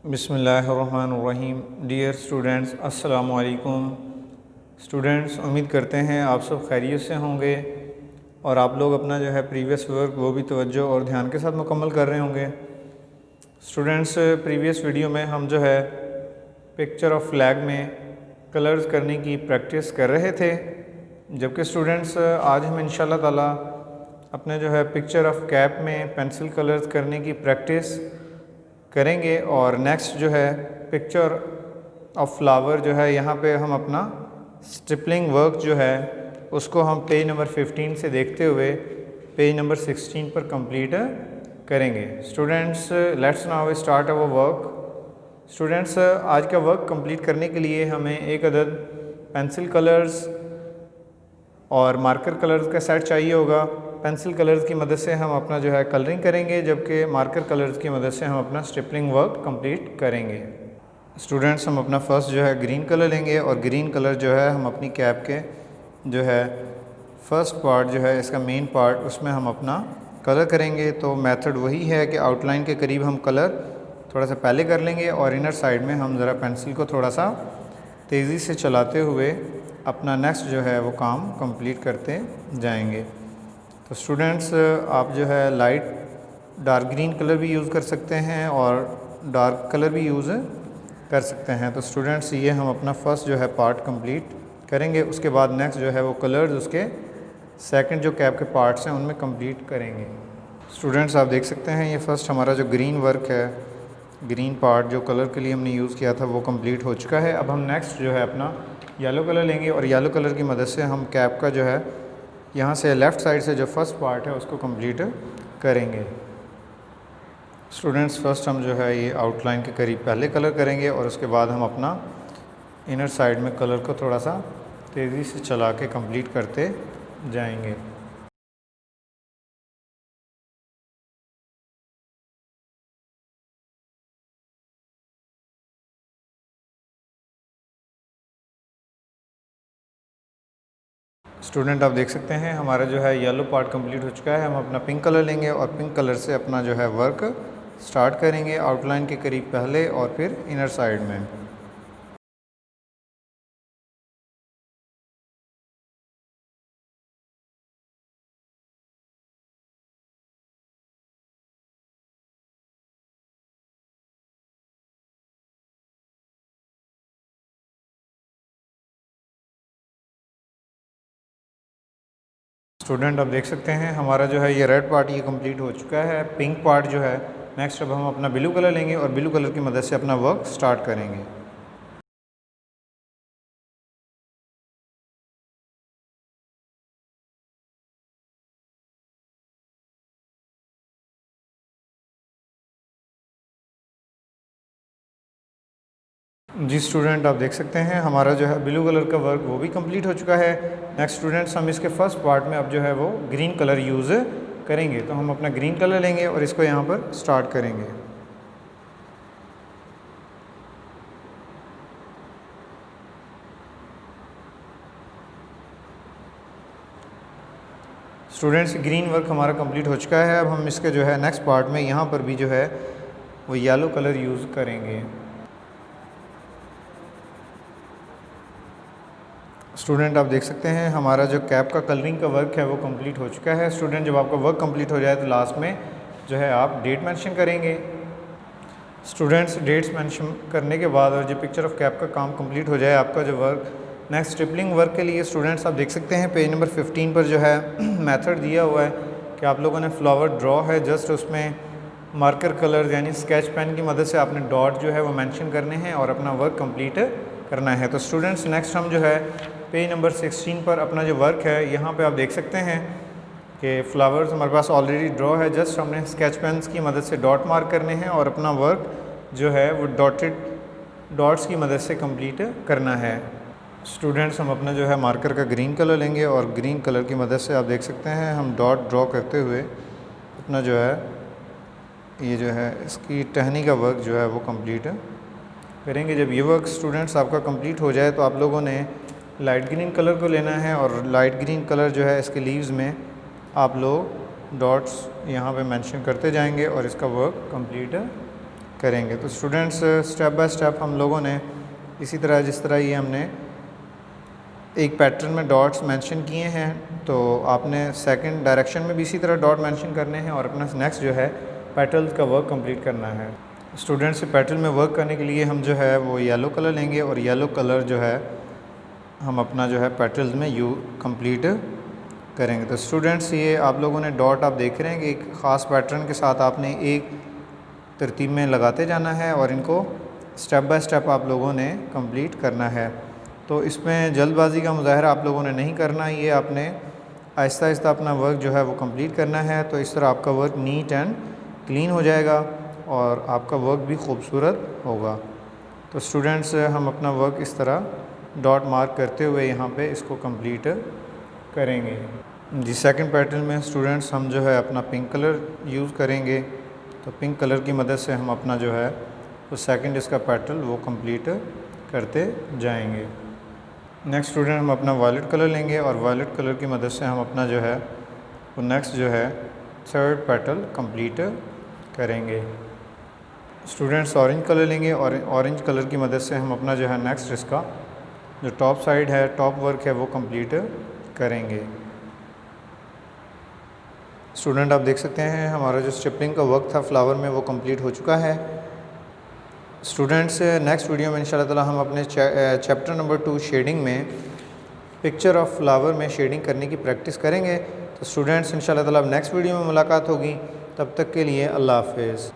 बिस्मिल्लाहिर्रहमानिर्रहीम। Dear students, अस्सलामु अलैकुम। स्टूडेंट्स, उम्मीद करते हैं आप सब खैरियत से होंगे और आप लोग अपना जो है प्रीवियस वर्क वो भी तवज्जो और ध्यान के साथ मुकम्मल कर रहे होंगे। स्टूडेंट्स, प्रीवियस वीडियो में हम जो है पिक्चर ऑफ फ्लैग में कलर्स करने की प्रैक्टिस कर रहे थे, जबकि स्टूडेंट्स आज हम इंशाल्लाह ताला अपने जो है पिक्चर ऑफ कैप में पेंसिल कलर्स करने की प्रैक्टिस करेंगे। और नेक्स्ट जो है पिक्चर ऑफ फ्लावर जो है यहाँ पे हम अपना स्टिपलिंग वर्क जो है उसको हम पेज नंबर 15 से देखते हुए पेज नंबर 16 पर कंप्लीट करेंगे। Students, let's now start our work. Students, आज का वर्क कंप्लीट करने के लिए हमें एक अदद पेंसिल कलर्स और मार्कर कलर्स का सेट चाहिए होगा। पेंसिल कलर्स की मदद से हम अपना जो है कलरिंग करेंगे, जबकि मार्कर कलर्स की मदद से हम अपना स्टिपलिंग वर्क कंप्लीट करेंगे। स्टूडेंट्स, हम अपना फर्स्ट जो है ग्रीन कलर लेंगे और ग्रीन कलर जो है हम अपनी कैप के जो है फर्स्ट पार्ट जो है इसका मेन पार्ट उसमें हम अपना कलर करेंगे। तो मेथड वही है कि आउटलाइन के करीब हम कलर थोड़ा सा पहले कर लेंगे और इनर साइड में हम ज़रा पेंसिल को थोड़ा सा तेज़ी से चलाते हुए अपना नेक्स्ट जो है वो काम कंप्लीट करते जाएंगे। तो स्टूडेंट्स, आप जो है लाइट डार्क ग्रीन कलर भी यूज़ कर सकते हैं और डार्क कलर भी यूज़ कर सकते हैं। तो स्टूडेंट्स, ये हम अपना फर्स्ट जो है पार्ट कंप्लीट करेंगे, उसके बाद नेक्स्ट जो है वो कलर्स उसके सेकंड जो कैप के पार्ट्स हैं उनमें कंप्लीट करेंगे। स्टूडेंट्स, आप देख सकते हैं ये फर्स्ट हमारा जो ग्रीन वर्क है, ग्रीन पार्ट जो कलर के लिए हमने यूज़ किया था वो कंप्लीट हो चुका है। अब हम नेक्स्ट जो है अपना येलो कलर लेंगे और येलो कलर की मदद से हम कैप का जो है यहाँ से लेफ़्ट साइड से जो फर्स्ट पार्ट है उसको कंप्लीट करेंगे। स्टूडेंट्स, फर्स्ट हम जो है ये आउटलाइन के करीब पहले कलर करेंगे और उसके बाद हम अपना इनर साइड में कलर को थोड़ा सा तेज़ी से चला के कंप्लीट करते जाएंगे। स्टूडेंट, आप देख सकते हैं हमारा जो है येलो पार्ट कंप्लीट हो चुका है। हम अपना पिंक कलर लेंगे और पिंक कलर से अपना जो है वर्क स्टार्ट करेंगे आउटलाइन के करीब पहले और फिर इनर साइड में। स्टूडेंट, आप देख सकते हैं हमारा जो है ये रेड पार्ट ये कंप्लीट हो चुका है। पिंक पार्ट जो है नेक्स्ट अब हम अपना ब्लू कलर लेंगे और ब्लू कलर की मदद से अपना वर्क स्टार्ट करेंगे। जी स्टूडेंट, आप देख सकते हैं हमारा जो है ब्लू कलर का वर्क वो भी कंप्लीट हो चुका है। नेक्स्ट स्टूडेंट्स, हम इसके फर्स्ट पार्ट में अब जो है वो ग्रीन कलर यूज़ करेंगे। तो हम अपना ग्रीन कलर लेंगे और इसको यहाँ पर स्टार्ट करेंगे। स्टूडेंट्स, ग्रीन वर्क हमारा कंप्लीट हो चुका है। अब हम इसके जो है नेक्स्ट पार्ट में यहाँ पर भी जो है वो येलो कलर यूज़ करेंगे। स्टूडेंट, आप देख सकते हैं हमारा जो कैप का कलरिंग का वर्क है वो कंप्लीट हो चुका है। स्टूडेंट, जब आपका वर्क कंप्लीट हो जाए तो लास्ट में जो है आप डेट मेंशन करेंगे। स्टूडेंट्स, डेट्स मेंशन करने के बाद और जो पिक्चर ऑफ कैप का काम कंप्लीट हो जाए आपका जो वर्क नेक्स्ट स्टिपलिंग वर्क के लिए स्टूडेंट्स आप देख सकते हैं पेज नंबर 15 पर जो है मेथड दिया हुआ है कि आप लोगों ने फ्लावर ड्रॉ है, जस्ट उसमें मार्कर कलर यानी स्केच पेन की मदद से आपने डॉट जो है वो मेंशन करने हैं और अपना वर्क कंप्लीट करना है। तो स्टूडेंट्स, नेक्स्ट हम जो है पेज नंबर 16 पर अपना जो वर्क है यहाँ पे आप देख सकते हैं कि फ्लावर्स हमारे पास ऑलरेडी ड्रॉ है, जस्ट हमने स्केच पेन्स की मदद से डॉट मार्क करने हैं और अपना वर्क जो है वो डॉट्स की मदद से कंप्लीट करना है। स्टूडेंट्स, हम अपना जो है मार्कर का ग्रीन कलर लेंगे और ग्रीन कलर की मदद से आप देख सकते हैं हम डॉट ड्रॉ करते हुए अपना जो है ये जो है इसकी टहनी का वर्क जो है वो कंप्लीट करेंगे। जब ये वर्क स्टूडेंट्स आपका कंप्लीट हो जाए तो आप लोगों ने लाइट ग्रीन कलर को लेना है और लाइट ग्रीन कलर जो है इसके लीव्स में आप लोग डॉट्स यहाँ पे मेंशन करते जाएंगे और इसका वर्क कंप्लीट करेंगे। तो स्टूडेंट्स स्टेप बाय स्टेप हम लोगों ने इसी तरह जिस तरह ये हमने एक पैटर्न में डॉट्स मेंशन किए हैं, तो आपने सेकंड डायरेक्शन में भी इसी तरह डॉट मेंशन करने हैं और अपना नेक्स्ट जो है पेटल्स का वर्क कंप्लीट करना है। स्टूडेंट्स से पेटल में वर्क करने के लिए हम जो है वो येलो कलर लेंगे और येलो कलर जो है हम अपना जो है पेटल्स में कंप्लीट करेंगे। तो स्टूडेंट्स ये आप लोगों ने डॉट आप देख रहे हैं कि एक ख़ास पैटर्न के साथ आपने एक तरतीब में लगाते जाना है और इनको स्टेप बाय स्टेप आप लोगों ने कंप्लीट करना है। तो इसमें जल्दबाजी का मुज़ाहरा आप लोगों ने नहीं करना, ये आपने आहिस्ता आहिस्ता अपना वर्क जो है वो कंप्लीट करना है। तो इस तरह आपका वर्क नीट एंड क्लीन हो जाएगा और आपका वर्क भी खूबसूरत होगा। तो स्टूडेंट्स हम अपना वर्क इस तरह डॉट मार्क करते हुए यहाँ पे इसको कंप्लीट करेंगे। जी सेकंड पैटर्न में स्टूडेंट्स हम जो है अपना पिंक कलर यूज़ करेंगे। तो पिंक कलर की मदद से हम अपना जो है वो सेकंड इसका पैटर्न वो कंप्लीट करते जाएंगे। नेक्स्ट स्टूडेंट हम अपना वायलेट कलर लेंगे और वायलेट कलर की मदद से हम अपना जो है वो नेक्स्ट जो है थर्ड पेटल कंप्लीट करेंगे। स्टूडेंट्स ऑरेंज कलर लेंगे और ऑरेंज कलर की मदद से हम अपना जो है नेक्स्ट इसका जो टॉप साइड है टॉप वर्क है वो कंप्लीट करेंगे। स्टूडेंट आप देख सकते हैं हमारा जो स्टिपलिंग का वर्क था फ्लावर में वो कंप्लीट हो चुका है। स्टूडेंट्स नेक्स्ट वीडियो में इंशाल्लाह ताला हम अपने चैप्टर नंबर 2 शेडिंग में पिक्चर ऑफ फ्लावर में शेडिंग करने की प्रैक्टिस करेंगे। तो स्टूडेंट्स इंशाल्लाह ताला अब नेक्स्ट वीडियो में मुलाकात होगी, तब तक के लिए अल्लाह हाफ़िज़।